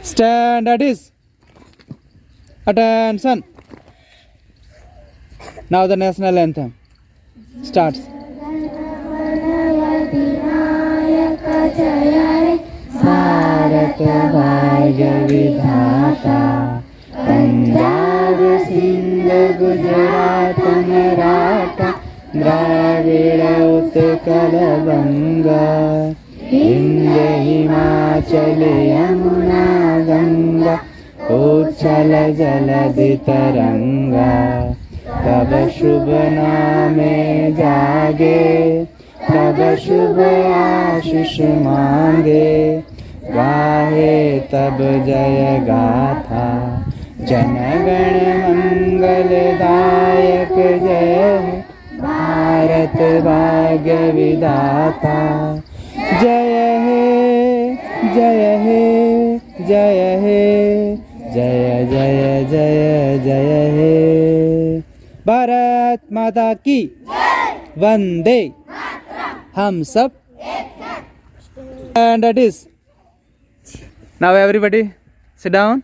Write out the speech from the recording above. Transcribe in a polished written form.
Stand at ease. Attention. Now the national anthem starts. Bharat भाग्य विधाता पंजाब सिंध गुजरात मराठा द्राविड़ उत्कल बंगा हिंद हिमाचल यमुना गंगा उच्छल जलधि तरंगा तब शुभ नामे जागे तब शुभ आशीष मांगे गाहे तब जय गाथा जनगण मंगलदायक जय भारत भाग्य विधाता जय हे जय हे जय हे जय जय जय जय हे भारत माता की वंदे हम सब and that is now everybody sit down.